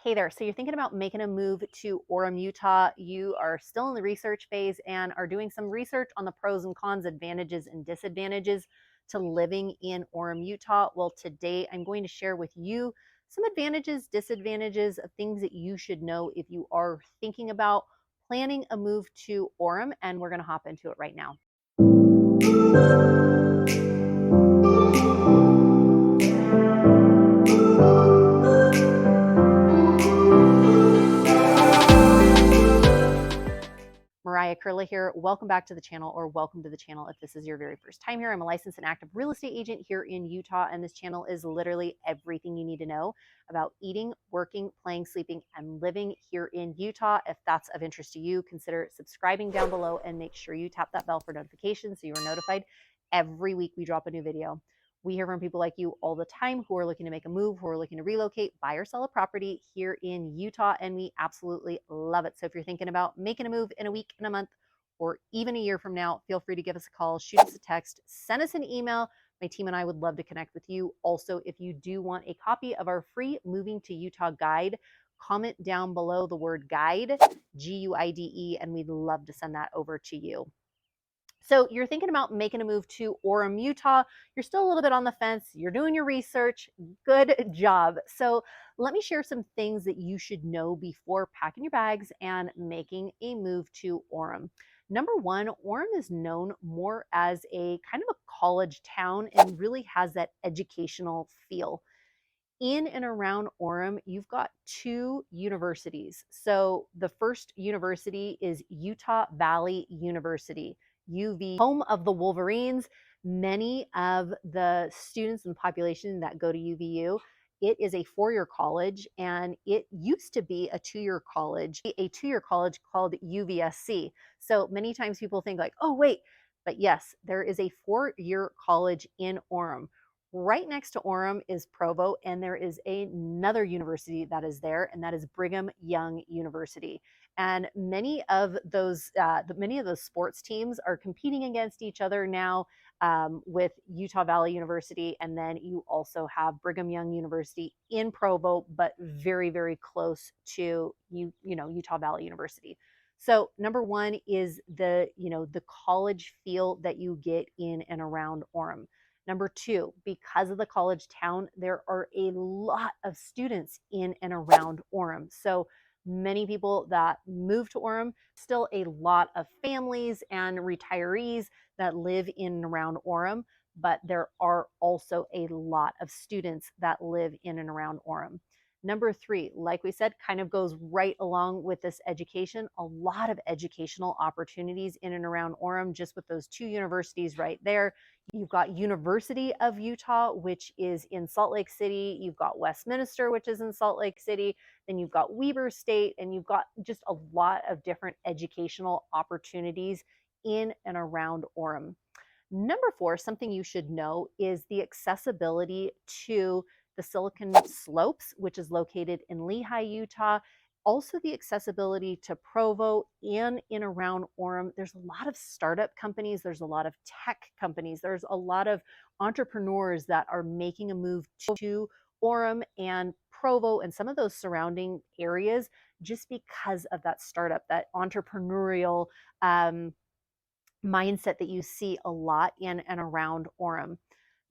Hey there. So you're thinking about making a move to Orem, Utah. You are still in the research phase and are doing some research on the pros and cons, advantages and disadvantages to living in Orem, Utah. Well, today I'm going to share with you some advantages, disadvantages of things that you should know if you are thinking about planning a move to Orem, and we're going to hop into it right now. Mariah Curla here. Welcome back to the channel, or welcome to the channel if this is your very first time here. I'm a licensed and active real estate agent here in Utah, and this channel is literally everything you need to know about eating, working, playing, sleeping, and living here in Utah. If that's of interest to you, consider subscribing down below and make sure you tap that bell for notifications so you are notified every week we drop a new video. We hear from people like you all the time who are looking to make a move, who are looking to relocate, buy or sell a property here in Utah, and we absolutely love it. So if you're thinking about making a move in a week, in a month, or even a year from now, feel free to give us a call, shoot us a text, send us an email. My team and I would love to connect with you. Also, if you do want a copy of our free Moving to Utah guide, comment down below the word guide, Guide, and we'd love to send that over to you. So you're thinking about making a move to Orem, Utah. You're still a little bit on the fence. You're doing your research. Good job. So let me share some things that you should know before packing your bags and making a move to Orem. Number one, Orem is known more as a kind of a college town and really has that educational feel. In and around Orem, you've got two universities. So the first university is Utah Valley University, UV, home of the Wolverines. Many of the students and the population that go to UVU, it is a four-year college, and it used to be a two-year college called UVSC. So many times people think like, oh, wait, but yes, there is a four-year college in Orem. Right next to Orem is Provo, and there is another university that is there, and that is Brigham Young University. And many of those sports teams are competing against each other now, with Utah Valley University, and then you also have Brigham Young University in Provo, but very, very close to Utah Valley University. So number one is the college feel that you get in and around Orem. Number two, because of the college town, there are a lot of students in and around Orem. So many people that move to Orem, still a lot of families and retirees that live in and around Orem, but there are also a lot of students that live in and around Orem. Number three, like we said, kind of goes right along with this education. A lot of educational opportunities in and around Orem, just with those two universities right there. You've got University of Utah, which is in Salt Lake City. You've got Westminster, which is in Salt Lake City. Then you've got Weber State, and you've got just a lot of different educational opportunities in and around Orem. Number four, something you should know is the accessibility to the Silicon Slopes, which is located in Lehi, Utah. Also the accessibility to Provo and in around Orem. There's a lot of startup companies. There's a lot of tech companies. There's a lot of entrepreneurs that are making a move to Orem and Provo and some of those surrounding areas just because of that startup, that entrepreneurial mindset that you see a lot in and around Orem.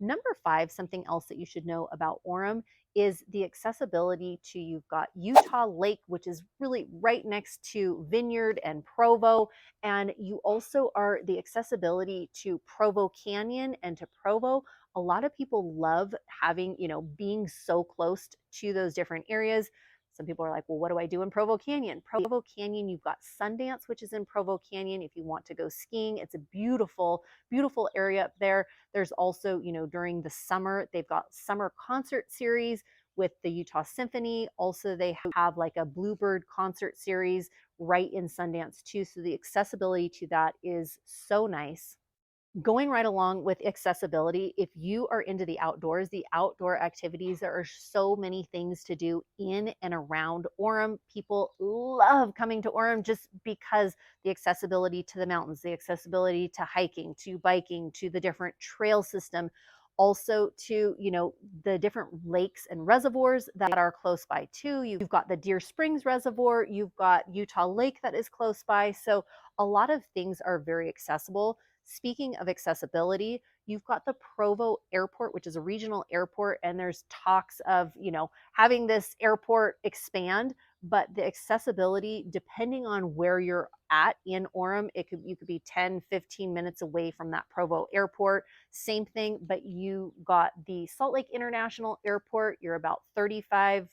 Number five, something else that you should know about Orem is the accessibility to, you've got Utah Lake, which is really right next to Vineyard and Provo. And you also are the accessibility to Provo Canyon and to Provo. A lot of people love having, being so close to those different areas. Some people are like, well, what do I do in Provo Canyon? Provo Canyon, you've got Sundance, which is in Provo Canyon. If you want to go skiing, it's a beautiful, beautiful area up there. There's also, during the summer, they've got summer concert series with the Utah Symphony. Also, they have like a Bluebird concert series right in Sundance too. So the accessibility to that is so nice. Going right along with accessibility, if you are into the outdoor activities, there are so many things to do in and around Orem. People love coming to Orem just because the accessibility to the mountains, the accessibility to hiking, to biking, to the different trail system. Also to, the different lakes and reservoirs that are close by too. You've got the Deer Springs Reservoir, you've got Utah Lake that is close by. So a lot of things are very accessible. Speaking of accessibility, you've got the Provo Airport, which is a regional airport, and there's talks of, having this airport expand, but the accessibility, depending on where you're at in Orem, you could be 10, 15 minutes away from that Provo Airport. Same thing, but you got the Salt Lake International Airport. You're about 35,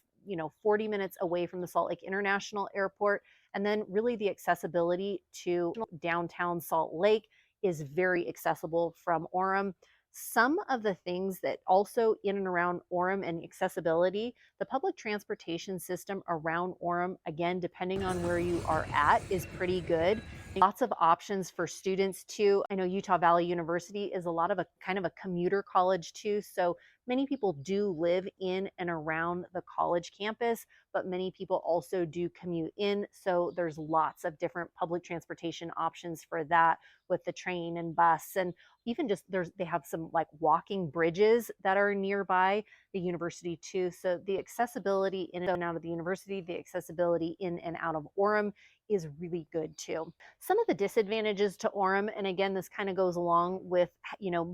40 minutes away from the Salt Lake International Airport. And then really the accessibility to downtown Salt Lake is very accessible from Orem. Some of the things that also in and around Orem and accessibility, the public transportation system around Orem, again, depending on where you are at, is pretty good. Lots of options for students too. I know Utah Valley University is a lot of a kind of a commuter college too. So many people do live in and around the college campus, but many people also do commute in. So there's lots of different public transportation options for that, with the train and bus, and even just they have some like walking bridges that are nearby the university too. So the accessibility in and out of the university, the accessibility in and out of Orem is really good too. Some of the disadvantages to Orem, and again, this kind of goes along with,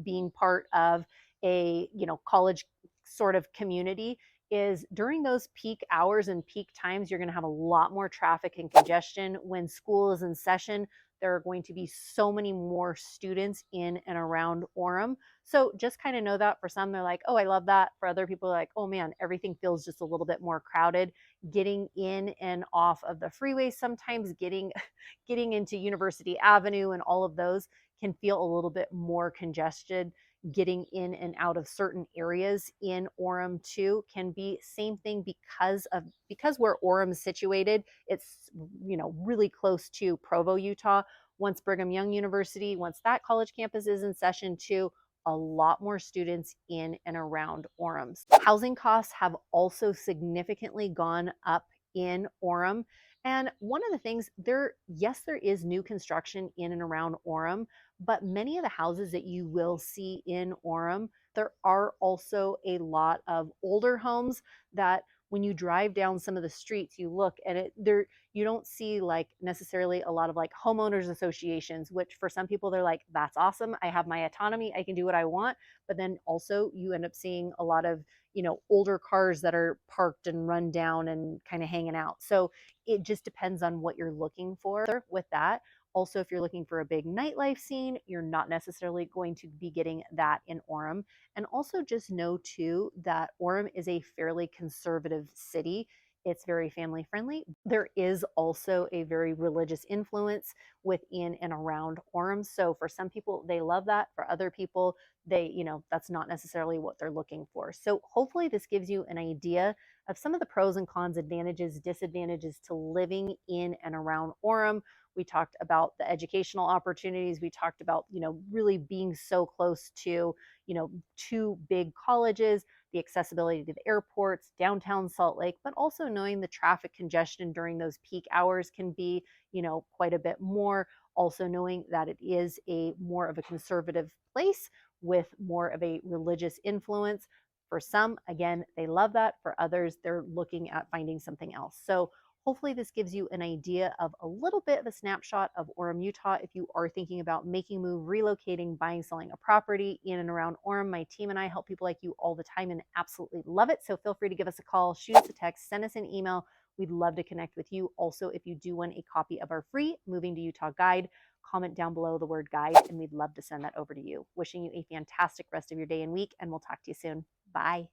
being part of a, college sort of community, is during those peak hours and peak times, you're going to have a lot more traffic and congestion. When school is in session, there are going to be so many more students in and around Orem. So just kind of know that. For some, they're like, oh, I love that. For other people, like, oh man, everything feels just a little bit more crowded. Getting in and off of the freeway, sometimes getting into University Avenue and all of those can feel a little bit more congested. Getting in and out of certain areas in Orem too can be same thing, because where Orem is situated, it's really close to Provo, Utah. Once Brigham Young University, once that college campus is in session too, a lot more students in and around Orem. Housing costs have also significantly gone up in Orem. And one of the things there is new construction in and around Orem, but many of the houses that you will see in Orem, there are also a lot of older homes that when you drive down some of the streets, you look at it, you don't see like necessarily a lot of like homeowners associations, which for some people they're like, that's awesome. I have my autonomy. I can do what I want. But then also you end up seeing a lot of, older cars that are parked and run down and kind of hanging out. So it just depends on what you're looking for with that. Also, if you're looking for a big nightlife scene, you're not necessarily going to be getting that in Orem. And also just know too that Orem is a fairly conservative city. It's very family friendly. There is also a very religious influence within and around Orem. So for some people, they love that. For other people, that's not necessarily what they're looking for. So hopefully this gives you an idea of some of the pros and cons, advantages, disadvantages to living in and around Orem. We talked about the educational opportunities. We talked about, really being so close to, two big colleges, the accessibility to the airports, downtown Salt Lake, but also knowing the traffic congestion during those peak hours can be, quite a bit more. Also knowing that it is a more of a conservative place with more of a religious influence. For some, again, they love that. For others, they're looking at finding something else. So hopefully this gives you an idea of a little bit of a snapshot of Orem, Utah. If you are thinking about making a move, relocating, buying, selling a property in and around Orem, my team and I help people like you all the time and absolutely love it. So feel free to give us a call, shoot us a text, send us an email. We'd love to connect with you. Also, if you do want a copy of our free Moving to Utah guide, comment down below the word guide, and we'd love to send that over to you. Wishing you a fantastic rest of your day and week, and we'll talk to you soon. Bye.